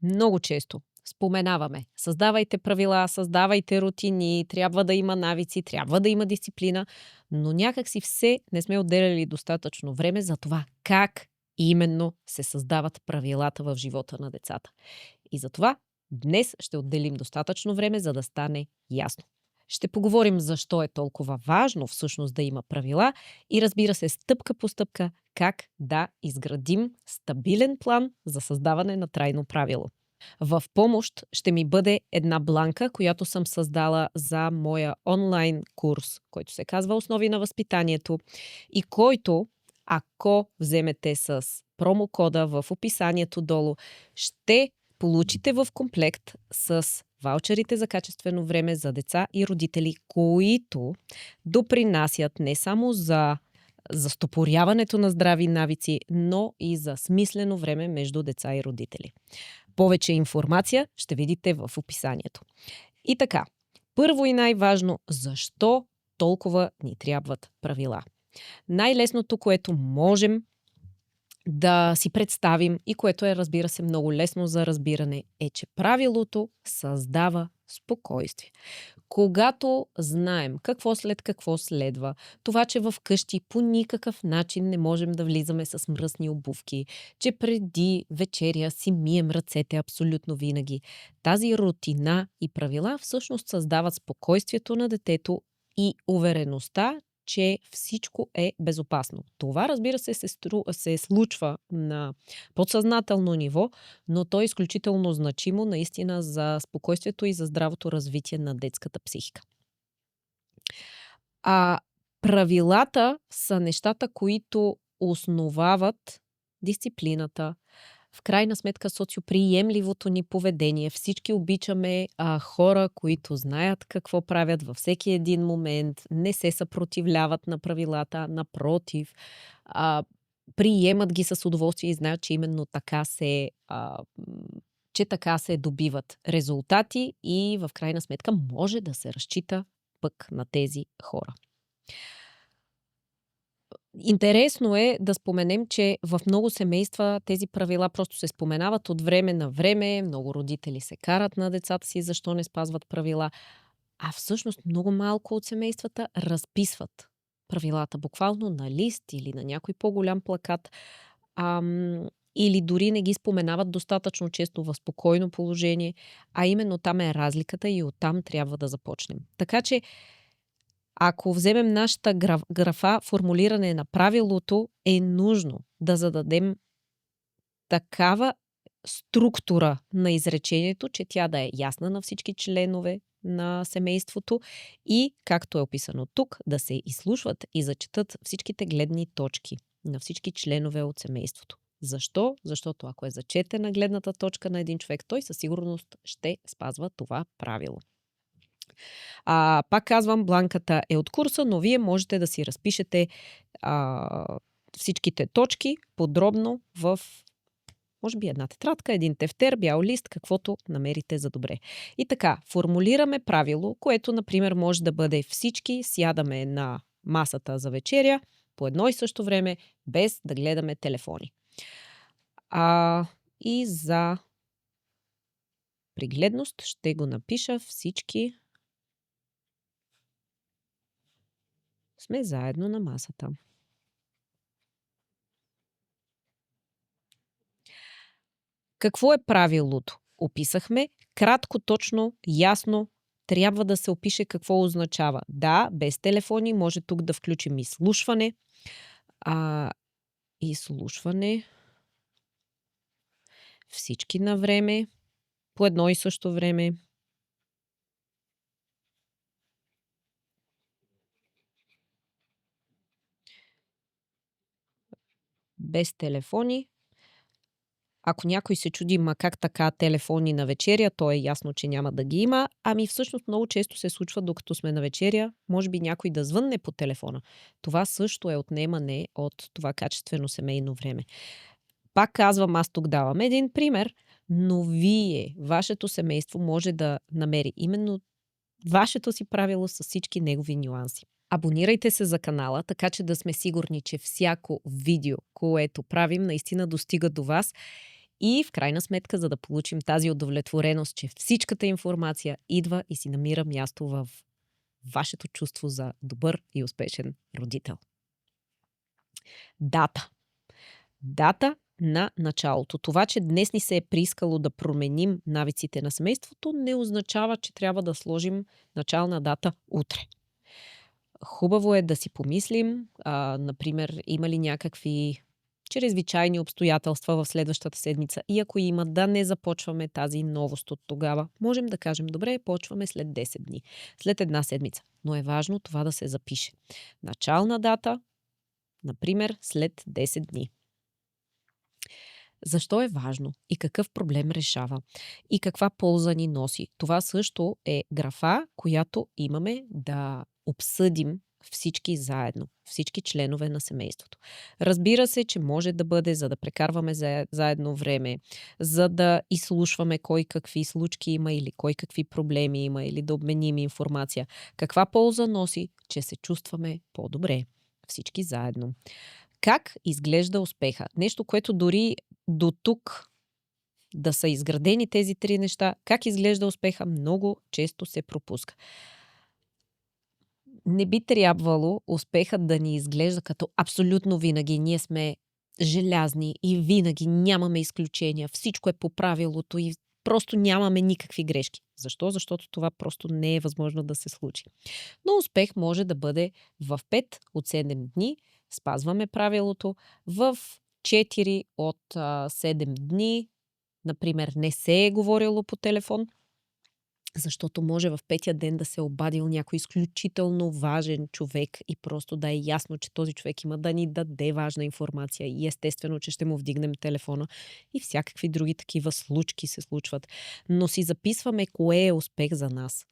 Много често споменаваме: създавайте правила, създавайте рутини, трябва да има навици, трябва да има дисциплина, но някак си все не сме отделяли достатъчно време за това как именно се създават правилата в живота на децата. И затова днес ще отделим достатъчно време, за да стане ясно. Ще поговорим защо е толкова важно всъщност да има правила и, разбира се, стъпка по стъпка как да изградим стабилен план за създаване на трайно правило. В помощ ще ми бъде една бланка, която съм създала за моя онлайн курс, който се казва "Основи на възпитанието" и който, ако вземете с промокода в описанието долу, ще получите в комплект с ваучерите за качествено време за деца и родители, които допринасят не само за застопоряването на здрави навици, но и за смислено време между деца и родители. Повече информация ще видите в описанието. И така, първо и най-важно, защо толкова ни трябват правила? Най-лесното, което можем да си представим и което е, разбира се, много лесно за разбиране, е, че правилото създава спокойствие. Когато знаем какво следва, това, че в къщи по никакъв начин не можем да влизаме с мръсни обувки, че преди вечеря си мием ръцете абсолютно винаги, тази рутина и правила всъщност създават спокойствието на детето и увереността, че всичко е безопасно. Това, разбира се, се случва на подсъзнателно ниво, но то е изключително значимо наистина за спокойствието и за здравото развитие на детската психика. А правилата са нещата, които основават дисциплината, в крайна сметка социоприемливото ни поведение. Всички обичаме хора, които знаят какво правят във всеки един момент, не се съпротивляват на правилата, напротив, а, приемат ги с удоволствие и знаят, че именно така се добиват резултати и в крайна сметка може да се разчита пък на тези хора. Интересно е да споменем, че в много семейства тези правила просто се споменават от време на време. Много родители се карат на децата си защо не спазват правила, а всъщност много малко от семействата разписват правилата буквално на лист или на някой по-голям плакат, или дори не ги споменават достатъчно често в спокойно положение, а именно там е разликата и оттам трябва да започнем. Така че ако вземем нашата графа формулиране на правилото, е нужно да зададем такава структура на изречението, че тя да е ясна на всички членове на семейството и, както е описано тук, да се изслушват и зачетат всичките гледни точки на всички членове от семейството. Защо? Защото ако е зачетена гледната точка на един човек, той със сигурност ще спазва това правило. Пак казвам, бланката е от курса, но вие можете да си разпишете всичките точки подробно в, може би, една тетрадка, един тефтер, бял лист, каквото намерите за добре. И така, формулираме правило, което, например, може да бъде: всички сядаме на масата за вечеря по едно и също време, без да гледаме телефони. И за пригледност ще го напиша: всички сме заедно на масата. Какво е правилото? Описахме. Кратко, точно, ясно. Трябва да се опише какво означава. Да, без телефони. Може тук да включим изслушване. Изслушване. Всички на време. По едно и също време. Без телефони. Ако някой се чуди, как така телефони на вечеря, то е ясно, че няма да ги има. Всъщност много често се случва, докато сме на вечеря, може би някой да звънне по телефона. Това също е отнемане от това качествено семейно време. Пак казвам, аз тук давам един пример, но вие, вашето семейство може да намери именно вашето си правило с всички негови нюанси. Абонирайте се за канала, така че да сме сигурни, че всяко видео, което правим, наистина достига до вас И в крайна сметка, за да получим тази удовлетвореност, че всичката информация идва и си намира място в вашето чувство за добър и успешен родител. Дата. Дата на началото. Това, че днес ни се е приискало да променим навиците на семейството, не означава, че трябва да сложим начална дата утре. Хубаво е да си помислим, например, има ли някакви чрезвичайни обстоятелства в следващата седмица и ако има, да не започваме тази новост от тогава. Можем да кажем, добре, почваме след 10 дни, след една седмица. Но е важно това да се запише. Начална дата, например, след 10 дни. Защо е важно и какъв проблем решава и каква полза ни носи? Това също е графа, която имаме да обсъдим всички заедно, всички членове на семейството. Разбира се, че може да бъде за да прекарваме заедно време, за да изслушваме кой какви случки има или кой какви проблеми има или да обменим информация. Каква полза носи, че се чувстваме по-добре всички заедно. Как изглежда успеха? Нещо, което дори до тук да са изградени тези три неща, как изглежда успеха, много често се пропуска. Не би трябвало успехът да ни изглежда като абсолютно винаги. Ние сме желязни и винаги нямаме изключения. Всичко е по правилото и просто нямаме никакви грешки. Защо? Защото това просто не е възможно да се случи. Но успех може да бъде в 5 от 7 дни. Спазваме правилото. В 4 от 7 дни, например, не се е говорило по телефон, защото може в 5-я ден да се е обадил някой изключително важен човек и просто да е ясно, че този човек има да ни даде важна информация и естествено, че ще му вдигнем телефона и всякакви други такива случки се случват. Но си записваме кое е успех за нас.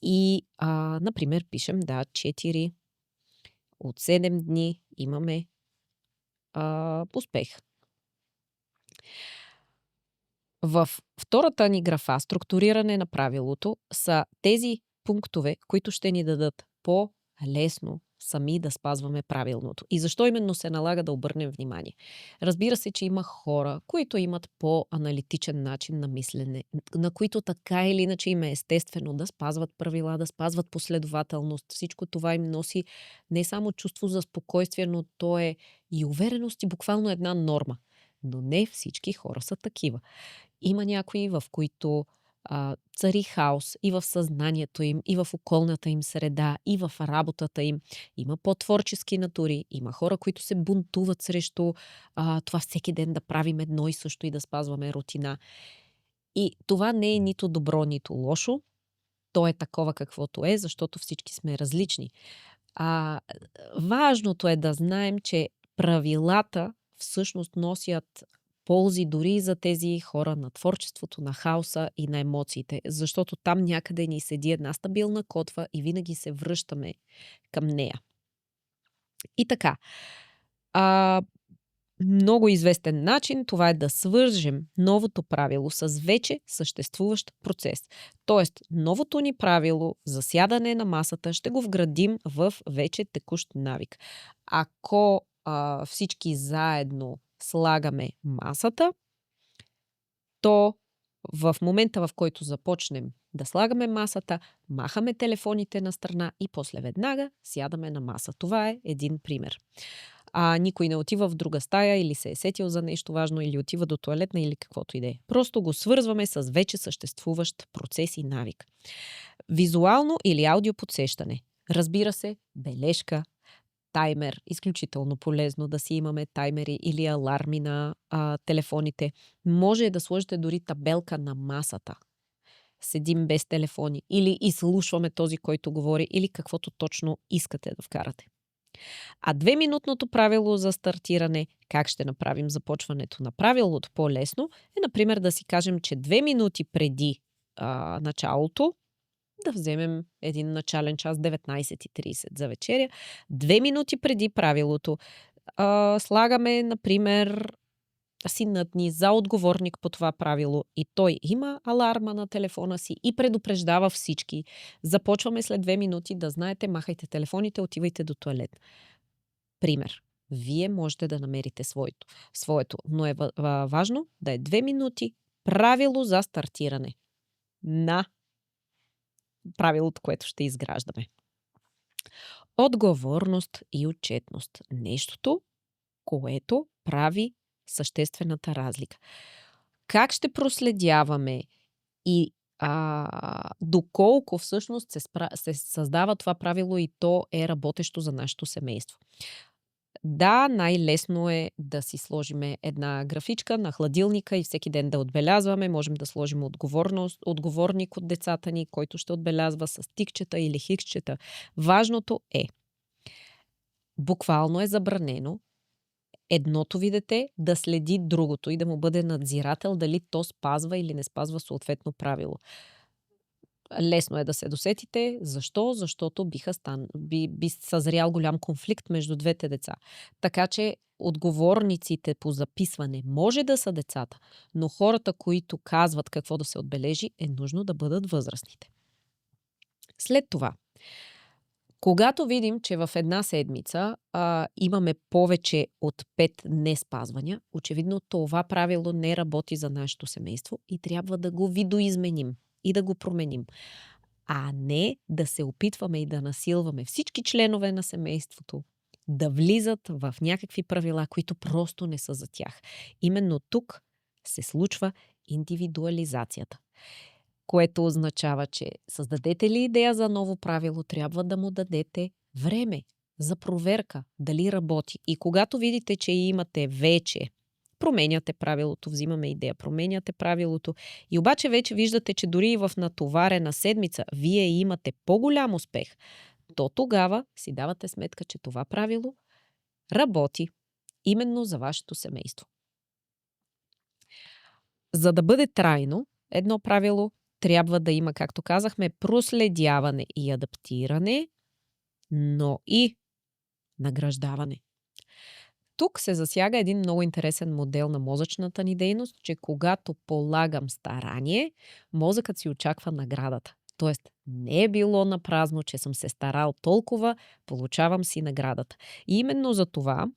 И, например, пишем, 4 от 7 дни имаме успех. В втората ни графа, структуриране на правилото, са тези пунктове, които ще ни дадат по-лесно сами да спазваме правилното. И защо именно се налага да обърнем внимание? Разбира се, че има хора, които имат по-аналитичен начин на мислене, на които така или иначе им е естествено да спазват правила, да спазват последователност. Всичко това им носи не само чувство за спокойствие, но то е и увереност и буквално една норма. Но не всички хора са такива. Има някои, в които цари хаос и в съзнанието им, и в околната им среда, и в работата им. Има по-творчески натури, има хора, които се бунтуват срещу това всеки ден да правим едно и също и да спазваме рутина. И това не е нито добро, нито лошо. То е такова каквото е, защото всички сме различни. Важното е да знаем, че правилата всъщност носят ползи дори за тези хора на творчеството, на хаоса и на емоциите, защото там някъде ни седи една стабилна котва и винаги се връщаме към нея. И така, много известен начин това е да свържем новото правило с вече съществуващ процес. Тоест, новото ни правило за сядане на масата ще го вградим в вече текущ навик. Ако всички заедно слагаме масата, то в момента, в който започнем да слагаме масата, махаме телефоните на страна и после веднага сядаме на маса. Това е един пример. Никой не отива в друга стая или се е сетил за нещо важно, или отива до тоалетна, или каквото и да е. Просто го свързваме с вече съществуващ процес и навик. Визуално или аудио подсещане. Разбира се, бележка, таймер. Изключително полезно да си имаме таймери или аларми на телефоните. Може да сложите дори табелка на масата. Седим без телефони или изслушваме този, който говори, или каквото точно искате да вкарате. 2-минутното правило за стартиране, как ще направим започването на правилото по-лесно, е, например, да си кажем, че 2 минути преди началото, да вземем един начален час 19:30 за вечеря, 2 минути преди правилото слагаме, например, синът за отговорник по това правило и той има аларма на телефона си и предупреждава всички. Започваме след 2 минути, да знаете, махайте телефоните, отивайте до тоалет. Пример. вие можете да намерите своето. Но е важно да е 2 минути правило за стартиране на правилото, което ще изграждаме. Отговорност и отчетност. Нещото, което прави съществената разлика. Как ще проследяваме и доколко всъщност се създава това правило и то е работещо за нашето семейство? Да, най-лесно е да си сложиме една графичка на хладилника и всеки ден да отбелязваме. Можем да сложим отговорник от децата ни, който ще отбелязва с тикчета или хикчета. Важното е, буквално е забранено едното ви дете да следи другото и да му бъде надзирател дали то спазва или не спазва съответно правило. Лесно е да се досетите. Защо? Защото би съзрял голям конфликт между двете деца. Така че отговорниците по записване може да са децата, но хората, които казват какво да се отбележи, е нужно да бъдат възрастните. След това, когато видим, че в една седмица имаме повече от 5 неспазвания, очевидно това правило не работи за нашето семейство и трябва да го видоизменим и да го променим. А не да се опитваме и да насилваме всички членове на семейството да влизат в някакви правила, които просто не са за тях. Именно тук се случва индивидуализацията, което означава, че създадете ли идея за ново правило, трябва да му дадете време за проверка дали работи. И когато видите, че имате вече променяте правилото, взимаме идея, променяте правилото и обаче вече виждате, че дори и в натоварена седмица вие имате по-голям успех, то тогава си давате сметка, че това правило работи именно за вашето семейство. За да бъде трайно, едно правило трябва да има, както казахме, проследяване и адаптиране, но и награждаване. Тук се засяга един много интересен модел на мозъчната ни дейност, че когато полагам старание, мозъкът си очаква наградата. Тоест, не е било на празно, че съм се старал толкова, получавам си наградата. И именно за това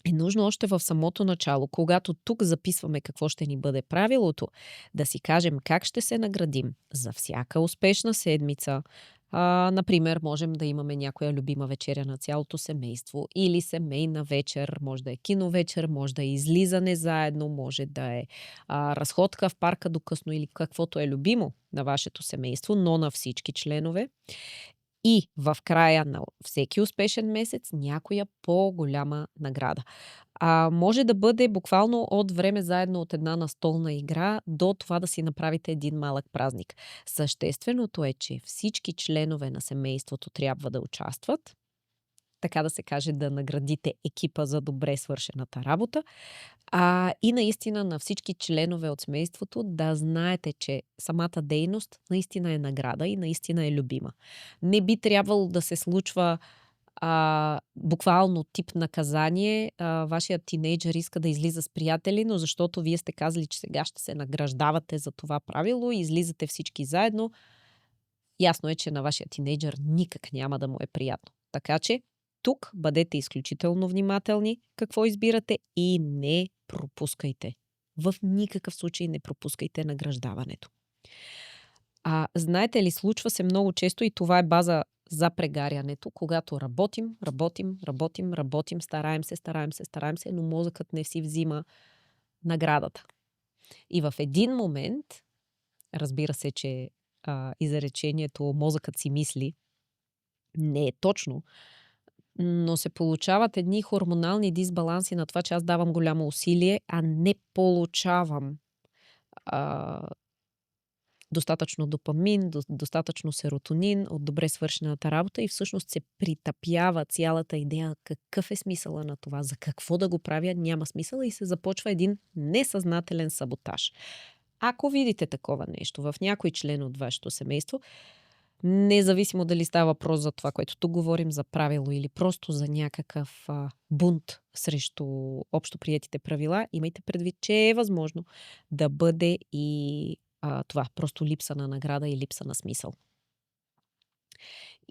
е нужно още в самото начало, когато тук записваме какво ще ни бъде правилото, да си кажем как ще се наградим за всяка успешна седмица. Например, можем да имаме някоя любима вечеря на цялото семейство или семейна вечер, може да е киновечер, може да е излизане заедно, може да е разходка в парка до късно или каквото е любимо на вашето семейство, но на всички членове. И в края на всеки успешен месец някоя по-голяма награда. Може да бъде буквално от време заедно от една настолна игра до това да си направите един малък празник. Същественото е, че всички членове на семейството трябва да участват, така да се каже, да наградите екипа за добре свършената работа. И наистина на всички членове от семейството да знаете, че самата дейност наистина е награда и наистина е любима. Не би трябвало да се случва буквално тип наказание. Вашият тинейджър иска да излиза с приятели, но защото вие сте казали, че сега ще се награждавате за това правило и излизате всички заедно, ясно е, че на вашия тинейджър никак няма да му е приятно. Така че тук бъдете изключително внимателни какво избирате и не пропускайте. В никакъв случай не пропускайте награждаването. Знаете ли, случва се много често и това е база за прегарянето, когато работим, стараем се, но мозъкът не си взима наградата. И в един момент, разбира се, че изречението мозъкът си мисли не е точно, но се получават едни хормонални дисбаланси на това, че аз давам голямо усилие, а не получавам достатъчно допамин, достатъчно серотонин от добре свършената работа и всъщност се притъпява цялата идея какъв е смисъла на това, за какво да го правя, няма смисъл и се започва един несъзнателен саботаж. Ако видите такова нещо в някой член от вашето семейство, независимо дали става въпрос за това, което тук говорим за правило или просто за някакъв бунт срещу общо приетите правила, имайте предвид, че е възможно да бъде и това просто липса на награда и липса на смисъл.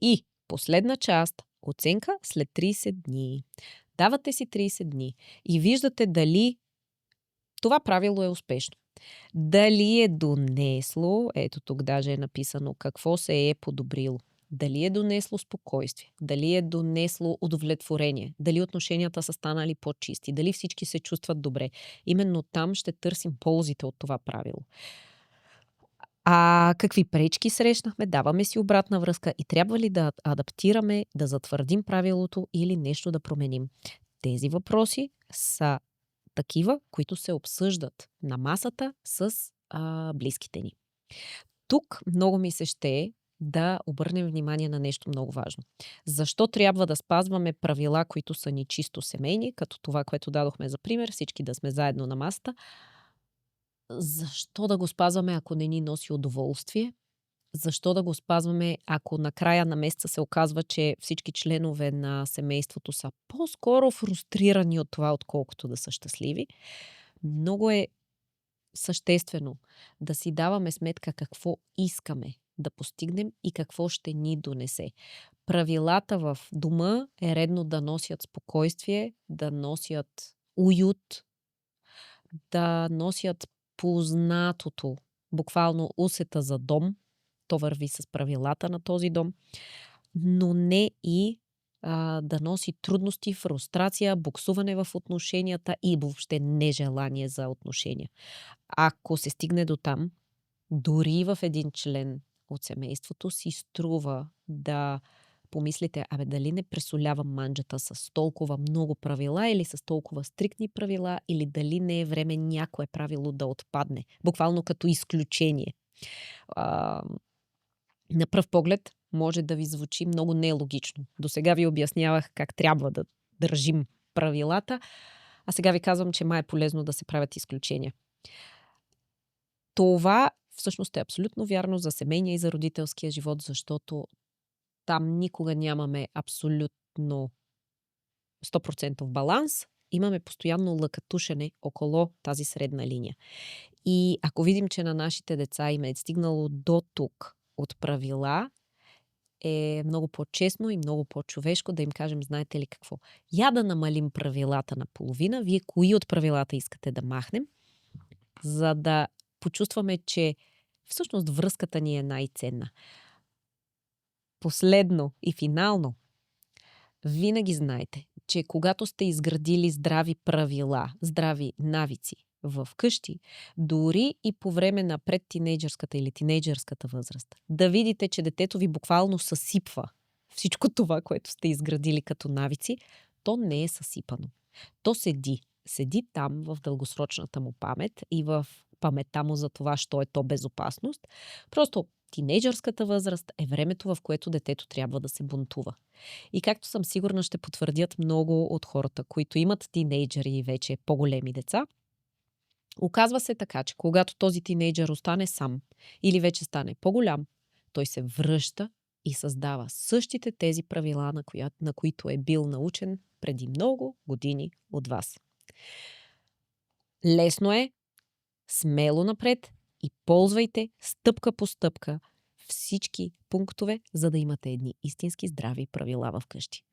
И последна част Оценка след 30 дни. Давате си 30 дни и виждате дали това правило е успешно. Дали е донесло, ето тук даже е написано какво се е подобрило. Дали е донесло спокойствие, дали е донесло удовлетворение, дали отношенията са станали по-чисти, дали всички се чувстват добре. Именно там ще търсим ползите от това правило. А какви пречки срещнахме? Даваме си обратна връзка и трябва ли да адаптираме, да затвърдим правилото или нещо да променим? Тези въпроси са такива, които се обсъждат на масата с близките ни. Тук много ми се ще да обърнем внимание на нещо много важно. Защо трябва да спазваме правила, които са ни чисто семейни, като това, което дадохме за пример, всички да сме заедно на масата? Защо да го спазваме, ако не ни носи удоволствие? Защо да го спазваме, ако на края на месеца се оказва, че всички членове на семейството са по-скоро фрустрирани от това, отколкото да са щастливи? Много е съществено да си даваме сметка какво искаме да постигнем и какво ще ни донесе. Правилата в дома е редно да носят спокойствие, да носят уют, да носят познатото, буквално усета за дом. То върви с правилата на този дом, но не и да носи трудности, фрустрация, буксуване в отношенията и въобще нежелание за отношения. Ако се стигне до там, дори в един член от семейството си струва да помислите, дали не пресолявам манджата с толкова много правила или с толкова стриктни правила, или дали не е време някое правило да отпадне, буквално като изключение. На пръв поглед може да ви звучи много нелогично. Досега ви обяснявах как трябва да държим правилата, а сега ви казвам, че май е полезно да се правят изключения. Това всъщност е абсолютно вярно за семейния и за родителския живот, защото там никога нямаме абсолютно 100% баланс. Имаме постоянно лъкатушене около тази средна линия. И ако видим, че на нашите деца им е стигнало до тук от правила, е много по-честно и много по-човешко да им кажем, знаете ли какво? Я да намалим правилата на половина, вие кои от правилата искате да махнем, за да почувстваме, че всъщност връзката ни е най-ценна. Последно и финално, винаги знайте, че когато сте изградили здрави правила, здрави навици в къщи, дори и по време на предтинейджърската или тинейджърската възраст, да видите, че детето ви буквално съсипва всичко това, което сте изградили като навици, то не е съсипано. То седи. Седи там в дългосрочната му памет и в паметта му за това, що е то безопасност. Просто тинейджърската възраст е времето, в което детето трябва да се бунтува. И както съм сигурна, ще потвърдят много от хората, които имат тинейджери и вече по-големи деца, оказва се така, че когато този тинейджър остане сам или вече стане по-голям, той се връща и създава същите тези правила, на които е бил научен преди много години от вас. Лесно е, смело напред и ползвайте стъпка по стъпка всички пунктове, за да имате едни истински здрави правила в къщи.